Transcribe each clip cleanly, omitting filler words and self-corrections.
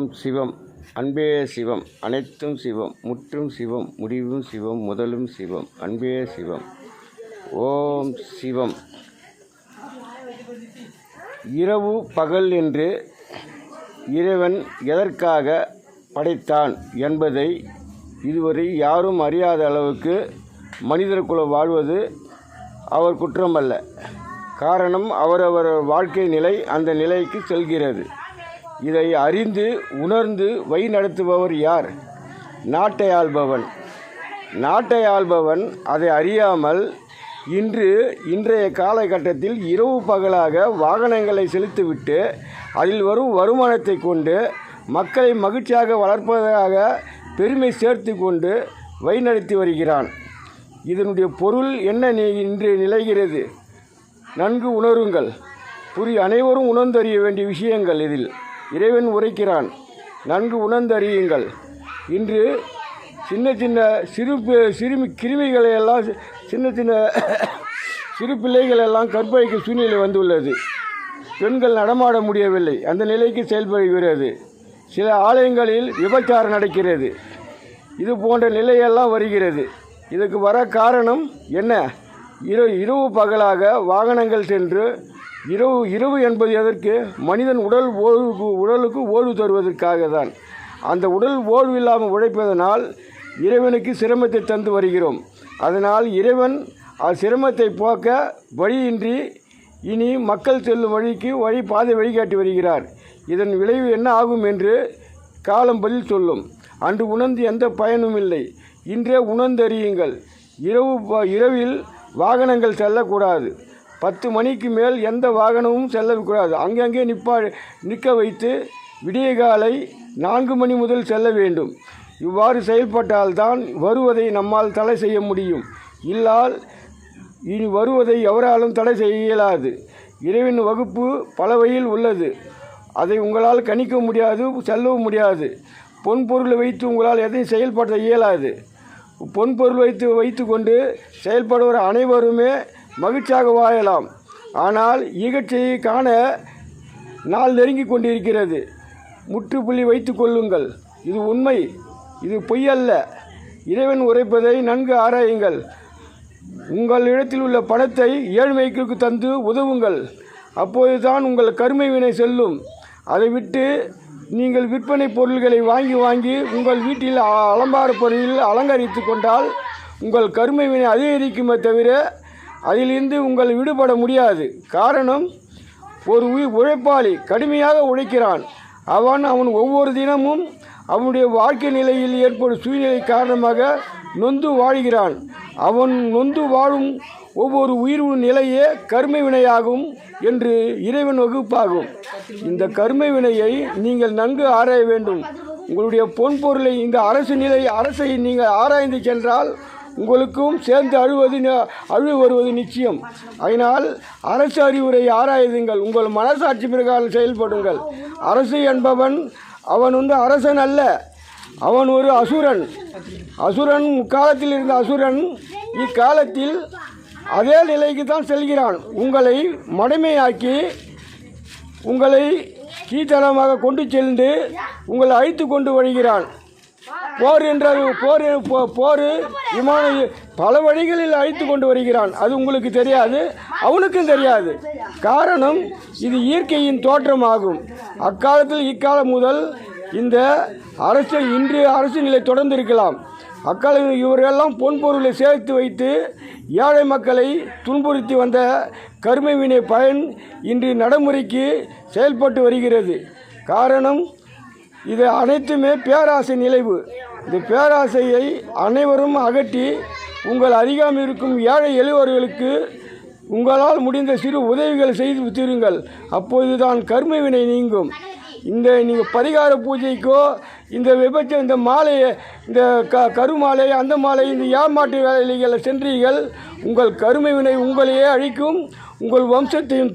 எல்லாம் சிவம். அன்பே சிவம். அனைத்தும் சிவம். முற்றும் சிவம். முடிவும் சிவம். முதலும் சிவம். அன்பே சிவம். ஓம் சிவம். இரவு பகல் என்று இறைவன் எதற்காக படைத்தான் என்பதை இதுவரை யாரும் அறியாத அளவுக்கு மனிதர் குலம் வாழ்வது அவர் குற்றமல்ல. காரணம், அவரவர் வாழ்க்கை நிலை அந்த நிலைக்கு செல்கிறது. இதை அறிந்து உணர்ந்து வழி நடத்துபவர் யார்? நாட்டை ஆள்பவன். நாட்டை ஆள்பவன் அதை அறியாமல் இன்றைய காலகட்டத்தில் இரவு பகலாக வாகனங்களை செலுத்திவிட்டு அதில் வரும் வருமானத்தை கொண்டு மக்களை மகிழ்ச்சியாக வளர்ப்பதாக பெருமை சேர்த்து கொண்டு வழிநடத்தி வருகிறான். இதனுடைய பொருள் என்ன இன்று நிலைகிறது? நன்கு உணருங்கள். அனைவரும் உணர்ந்தறிய வேண்டிய விஷயங்கள் இதில் இறைவன் உரைக்கிறான். நன்கு உணர்ந்தறியுங்கள். இன்று சின்ன சின்ன கிருமிகளை எல்லாம் சிறு பிள்ளைகளெல்லாம் கற்பழிக்க சூழ்நிலை வந்துள்ளது. பெண்கள் நடமாட முடியவில்லை, அந்த நிலைக்கு செயல்படுகிறது. சில ஆலயங்களில் விபச்சாரம் நடக்கிறது. இது போன்ற நிலையெல்லாம் வருகிறது. இதுக்கு வர காரணம் என்ன? இரவு பகலாக வாகனங்கள் சென்று இரவு என்பது எதற்கு? மனிதன் உடலுக்கு ஓய்வு தருவதற்காக தான். அந்த உடல் ஓய்வு இல்லாமல் உழைப்பதனால் இறைவனுக்கு சிரமத்தை தந்து வருகிறோம். அதனால் இறைவன் சிரமத்தை போக்க வழியின்றி இனி மக்கள் செல்லும் பாதை வழிகாட்டி வருகிறார். இதன் விளைவு என்ன ஆகும் என்று காலம் பதில் சொல்லும். அன்று உணர்ந்து எந்த பயனும் இல்லை. இன்றே உணர்ந்தறியுங்கள். இரவில் வாகனங்கள் செல்லக்கூடாது. 10 மணிக்கு மேல் எந்த வாகனமும் செல்லக்கூடாது. அங்கங்கே நிற்க வைத்து விடிய காலை 4 மணி முதல் செல்ல வேண்டும். இவ்வாறு செயல்பட்டால்தான் வருவதை நம்மால் தடை செய்ய முடியும். இல்லால் இனி வருவதை எவராலும் தடை செய்ய இயலாது. இறைவன் வகுப்பு பல வழியில் உள்ளது. அதை உங்களால் கணிக்க முடியாது, செல்லவும் முடியாது. பொன்பொருளை வைத்து உங்களால் எதையும் செயல்படுத்த இயலாது. பொன்பொருள் வைத்து கொண்டு செயல்படுவர் அனைவருமே மகிழ்ச்சியாக வாழலாம். ஆனால் இகழ்ச்சியை காண நாள் நெருங்கி கொண்டிருக்கிறது. முற்றுப்புள்ளி வைத்து கொள்ளுங்கள். இது உண்மை, இது பொய்யல்ல. இறைவன் உரைப்பதை நன்கு ஆராயுங்கள். உங்கள் இடத்தில் உள்ள பணத்தை ஏழ்மைக்கு தந்து உதவுங்கள். அப்போதுதான் உங்கள் கருமை வினை செல்லும். அதை விட்டு நீங்கள் விற்பனை பொருள்களை வாங்கி உங்கள் வீட்டில் அலங்கார பொருளில் அலங்கரித்து கொண்டால் உங்கள் கருமை வினை அதிகரிக்குமே தவிர அதிலிருந்து உங்கள் விடுபட முடியாது. காரணம், ஒரு உழைப்பாளி கடுமையாக உழைக்கிறான். அவன் ஒவ்வொரு தினமும் அவனுடைய வாழ்க்கை நிலையில் ஏற்படும் சூழ்நிலை காரணமாக நொந்து வாழ்கிறான். அவன் நொந்து வாழும் ஒவ்வொரு உயிர் நிலையே கர்ம வினையாகும் என்று இறைவன் வகுப்பாகும். இந்த கர்ம வினையை நீங்கள் நன்கு ஆராய வேண்டும். உங்களுடைய பொன்பொருளை இந்த அரசை நீங்கள் ஆராய்ந்து சென்றால் உங்களுக்கும் சேர்ந்து அழுவு வருவது நிச்சயம். அதனால் அரசு அறிவுரை ஆராயுங்கள். உங்கள் மனசாட்சி பிரகாரம் செயல்படுங்கள். அரசு என்பவன் அவன் அரசன் அல்ல, அவன் ஒரு அசுரன். முக்காலத்தில் இருந்த அசுரன் இக்காலத்தில் அதே நிலைக்கு தான் செல்கிறான். உங்களை மடமையாக்கி உங்களை கீழ்த்தனமாக கொண்டு சென்று உங்களை அழைத்து கொண்டு வருகிறான். போர் விமான பல வழிகளில் அழைத்து கொண்டு வருகிறான். அது உங்களுக்கு தெரியாது, அவனுக்கும் தெரியாது. காரணம், இது இயற்கையின் தோற்றமாகும். அக்காலத்தில் இக்காலம் முதல் இந்த அரசு நிலை தொடர்ந்து இருக்கலாம். அக்காலத்தில் இவரெல்லாம் பொன்பொருளை சேர்த்து வைத்து ஏழை மக்களை துன்புறுத்தி வந்த கர்ம வினை பயன் இன்று நடைமுறைக்கு செயல்பட்டு வருகிறது. காரணம், இது அனைத்துமே பேராசை நிலைவு. இந்த பேராசையை அனைவரும் அகற்றி உங்கள் அருகாமல் இருக்கும் ஏழை எளியவர்களுக்கு உங்களால் முடிந்த சிறு உதவிகள் செய்து தீருங்கள். அப்போதுதான் கர்ம வினை நீங்கும். நீங்கள் பரிகார பூஜைக்கோ இந்த மாலையை இந்த கருமாலை அந்த மாலை இந்த ஏமாட்டு வேலைகளை சென்றீர்கள், உங்கள் கருமை வினை உங்களையே அழிக்கும். உங்கள் வம்சத்தையும்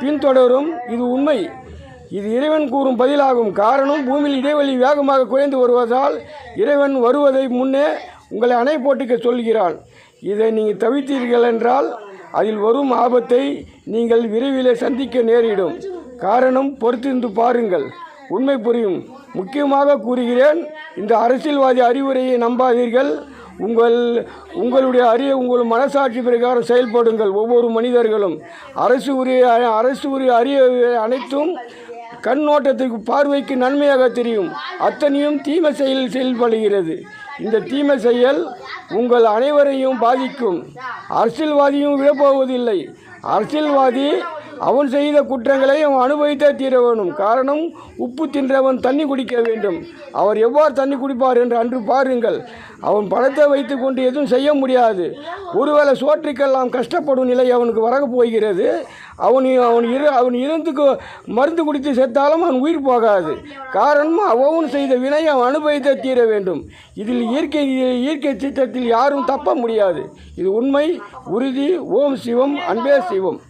பின்தொடரும். இது உண்மை. இது இறைவன் கூறும் பதிலாகும். காரணம், பூமியில் இடைவெளி வேகமாக குறைந்து வருவதால் இறைவன் வருவதை முன்னே உங்களை அணை போட்டுக்க சொல்கிறான். இதை நீங்கள் தவிர்த்தீர்கள் என்றால் அதில் வரும் ஆபத்தை நீங்கள் விரைவிலே சந்திக்க நேரிடும். காரணம், பொறுத்திருந்து பாருங்கள். உண்மை புரியும். முக்கியமாக கூறுகிறேன், இந்த அரசியல்வாதி அறிவுரையை நம்பாதீர்கள். உங்கள் மனசாட்சி பிரகாரம் செயல்படுங்கள். ஒவ்வொரு மனிதர்களும் அரசு உரிய அறிய அனைத்தும் கண்ணோட்டத்துக்கு பார்வைக்கு நன்மையாக தெரியும். அத்தனையும் தீமை செயல்படுகிறது. இந்த தீமை செயல் உங்கள் அனைவரையும் பாதிக்கும். அரசியல்வாதியும் விடப்போவதில்லை. அரசியல்வாதி அவன் செய்த குற்றங்களை அவன் அனுபவித்தே தீர வேண்டும். காரணம், உப்பு தின்றவன் தண்ணி குடிக்க வேண்டும். அவர் எவ்வாறு தண்ணி குடிப்பார் என்று அன்று பாருங்கள். அவன் பணத்தை வைத்து கொண்டு எதுவும் செய்ய முடியாது. ஒருவேளை சோற்றுக்கெல்லாம் கஷ்டப்படும் நிலை அவனுக்கு வரப் போகிறது. அவன் இறந்துக்கு மருந்து குடித்து செத்தாலும் அவன் உயிர் போகாது. காரணம், அவன் செய்த வினை அவன் அனுபவித்தே தீர வேண்டும். இதில் இயற்கை சித்தத்தில் யாரும் தப்ப முடியாது. இது உண்மை, உறுதி. ஓம் சிவம், அன்பே சிவம்.